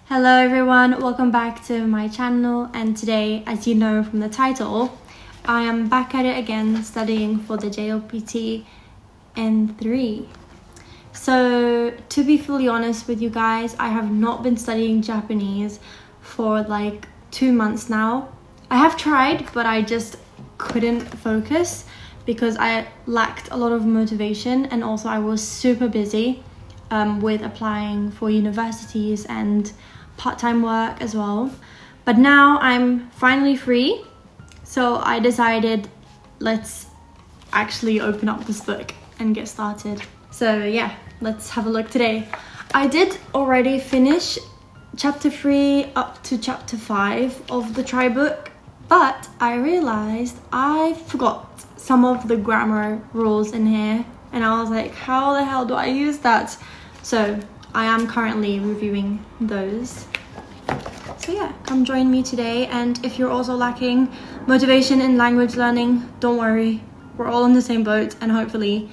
Hello everyone, welcome back to my channel, and today, as you know from the title, I am back at it again studying for the jlpt N3. So to be fully honest with you guys, I have not been studying Japanese for like 2 months now. I have tried, but I just couldn't focus because I lacked a lot of motivation, and also I was super busy with applying for universities and part-time work as well. But now I'm finally free, so I decided let's actually open up this book and get started. So yeah, let's have a look today. I did already finish chapter 3 up to chapter 5 of the try book, but I realized I forgot some of the grammar rules in here, and I was like, how the hell do I use that? So I am currently reviewing those. So yeah, come join me today, and if you're also lacking motivation in language learning, don't worry, we're all in the same boat, and hopefully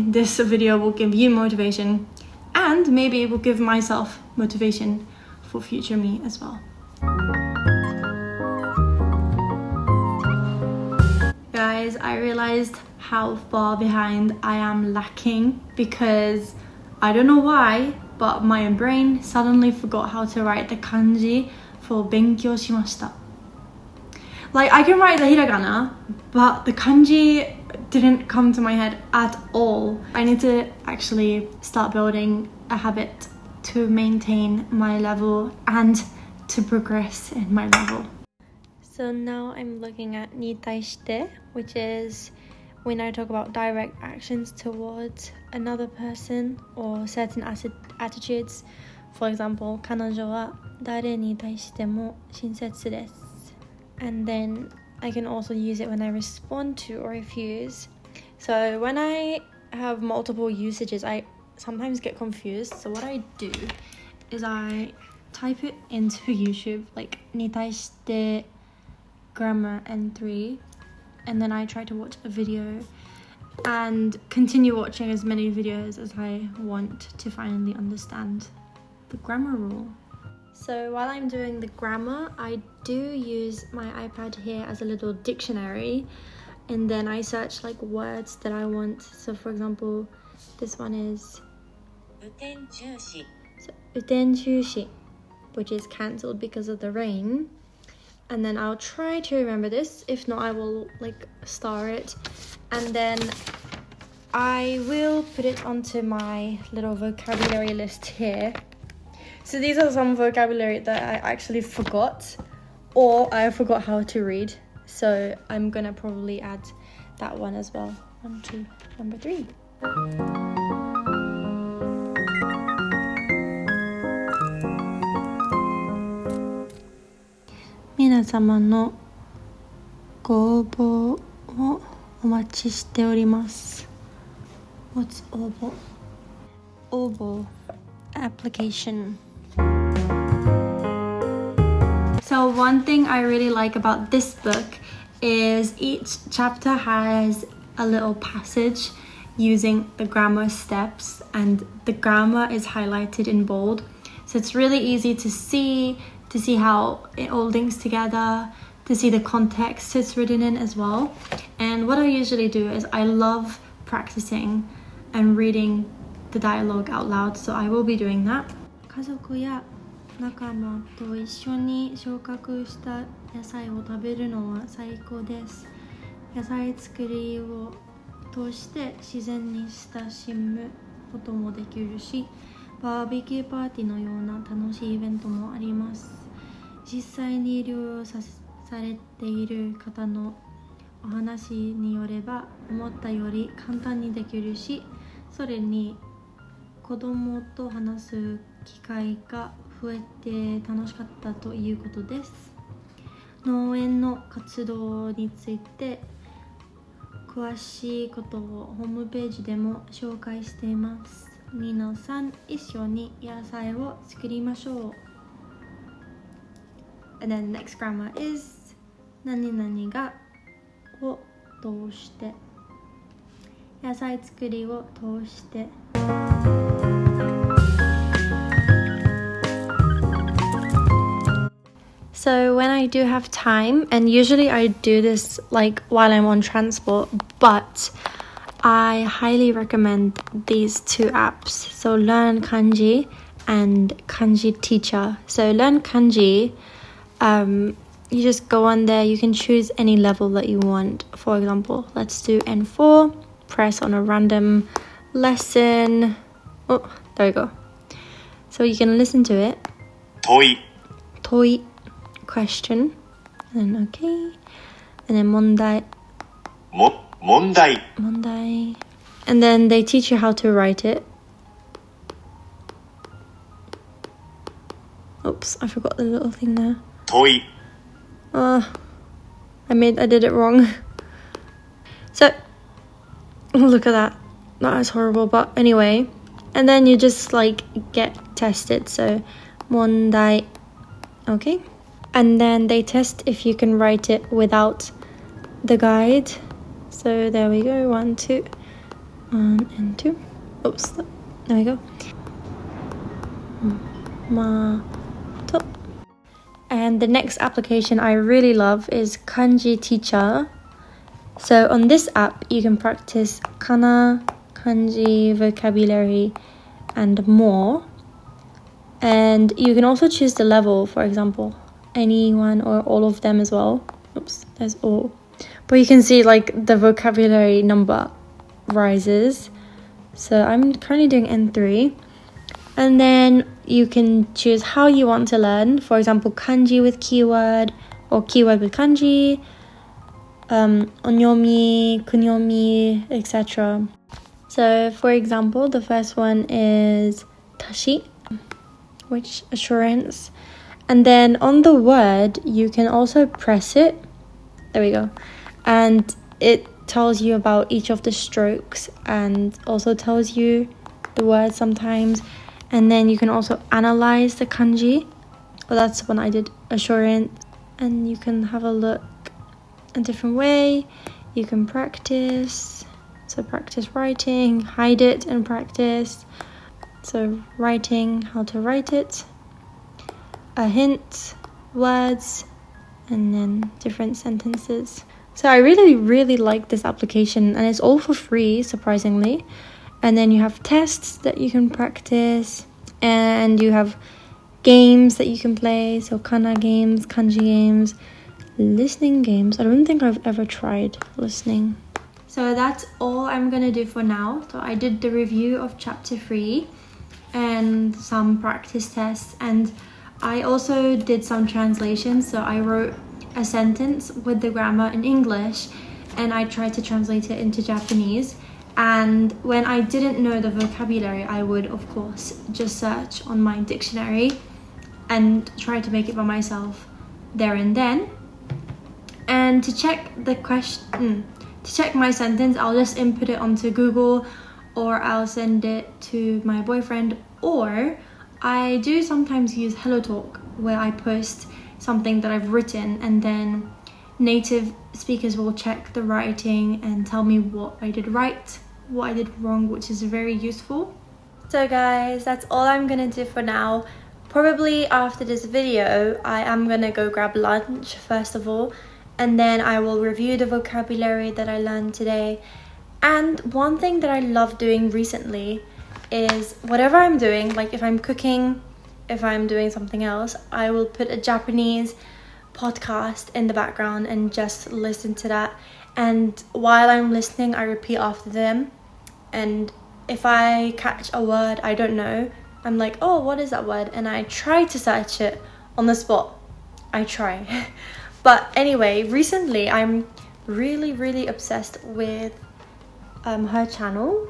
this video will give you motivation, and maybe it will give myself motivation for future me as well. Guys, I realized how far behind I am lacking because I don't know why, but my brain suddenly forgot how to write the kanji for 勉強しました. Like, I can write the hiragana, but the kanji didn't come to my head at all. I need to actually start building a habit to maintain my level and to progress in my level. So now I'm looking at に対して, which is when I talk about direct actions towards another person or certain attitudes. For example, 彼女は誰に対しても親切です. And then I can also use it when I respond to or refuse. So when I have multiple usages, I sometimes get confused. So what I do is I type it into YouTube, like に対して grammar N3, and then I try to watch a video and continue watching as many videos as I want to finally understand the grammar rule. So while I'm doing the grammar, I do use my iPad here as a little dictionary, and then I search like words that I want. So for example, this one is 雨天中止, which is cancelled because of the rain. And then I'll try to remember this. If not, I will like star it, and then I will put it onto my little vocabulary list here. So these are some vocabulary that I actually forgot, or I forgot how to read. So I'm gonna probably add that one as well onto number 3. 皆様のご応募をお待ちしております。What's 応募? 応募 application. So one thing I really like about this book is each chapter has a little passage using the grammar steps, and the grammar is highlighted in bold. So it's really easy to see how it all links together, to see the context it's written in as well. And what I usually do is I love practicing and reading the dialogue out loud, so I will be doing that. 家族や仲間と一緒に収穫した野菜を食べるのは最高です。野菜作りを通して自然に親しむこともできるし、バーベキューパーティーのような楽しいイベントもあります。実際に療養されている方のお話によれば、思ったより簡単にできるし、それに子供と話す機会が増えて楽しかったということです。農園の活動について詳しいことをホームページでも紹介しています。皆さん一緒に野菜を作りましょう。And then next grammar is 何々がを通して、野菜作りを通して。So when I do have time, and usually I do this like while I'm on transport, but I highly recommend these two apps. So Learn Kanji and Kanji Teacher. So Learn Kanji, you just go on there, you can choose any level that you want. For example, let's do N4, press on a random lesson. Oh, there we go. So you can listen to it. Toi, question, and then okay, and then mondai. Mondai. And then they teach you how to write it. Oops, I forgot the little thing there. Toi. I did it wrong. So, look at that. That is horrible, but anyway. And then you just like get tested. So, mondai. Okay. And then they test if you can write it without the guide. So there we go, 1, 2, 1 and 2. Oops, there we go. Mato. And the next application I really love is Kanji Teacher. So on this app, you can practice kana, kanji, vocabulary, and more. And you can also choose the level, for example, anyone or all of them as well. Oops, there's all. But you can see like the vocabulary number rises. So I'm currently doing N3. And then you can choose how you want to learn. For example, kanji with keyword or keyword with kanji, onyomi, kunyomi, etc. So for example, the first one is tashi, which assurance. And then on the word, you can also press it. There we go. And it tells you about each of the strokes and also tells you the word sometimes. And then you can also analyze the kanji. Well, that's when I did assurance. And you can have a look a different way. You can practice. So practice writing, hide it and practice. So writing, how to write it. A hint, words, and then different sentences. So I really like this application, and it's all for free, surprisingly. And then you have tests that you can practice, and you have games that you can play. So kana games, kanji games, listening games. I don't think I've ever tried listening. So that's all I'm gonna do for now. So I did the review of chapter 3 and some practice tests, and I also did some translations. So I wrote a sentence with the grammar in English and I tried to translate it into Japanese. And when I didn't know the vocabulary, I would of course just search on my dictionary and try to make it by myself there and then. And to check the question, to check my sentence, I'll just input it onto Google, or I'll send it to my boyfriend, or I do sometimes use HelloTalk, where I post something that I've written and then native speakers will check the writing and tell me what I did right, what I did wrong, which is very useful. So guys, that's all I'm gonna do for now. Probably after this video, I am gonna go grab lunch first of all, and then I will review the vocabulary that I learned today. And one thing that I love doing recently is whatever I'm doing, like if I'm cooking, if I'm doing something else, I will put a Japanese podcast in the background and just listen to that. And while I'm listening, I repeat after them. And if I catch a word I don't know, I'm like, oh, what is that word? And I try to search it on the spot. I try. But anyway, recently I'm really obsessed with her channel,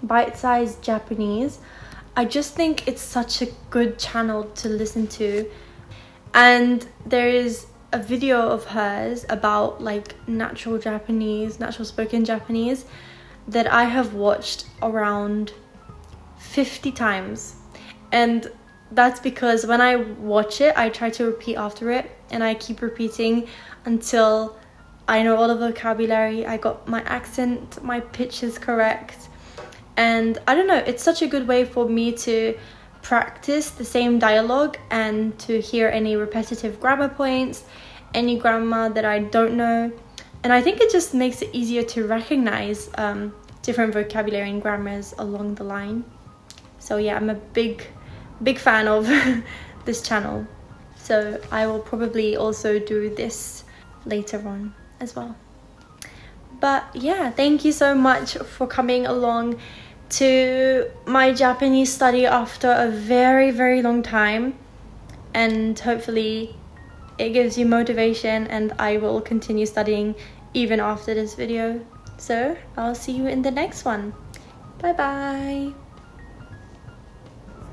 Bite Size Japanese. I just think it's such a good channel to listen to. And there is a video of hers about like natural spoken Japanese that I have watched around 50 times. And that's because when I watch it, I try to repeat after it, and I keep repeating until I know all the vocabulary, I got my accent, my pitch is correct. And I don't know, it's such a good way for me to practice the same dialogue and to hear any repetitive grammar points, any grammar that I don't know. And I think it just makes it easier to recognize different vocabulary and grammars along the line. So yeah, I'm a big fan of this channel. So I will probably also do this later on as well. But yeah, thank you so much for coming along to my Japanese study after a very long time. And hopefully it gives you motivation, and I will continue studying even after this video. So I'll see you in the next one. Bye bye.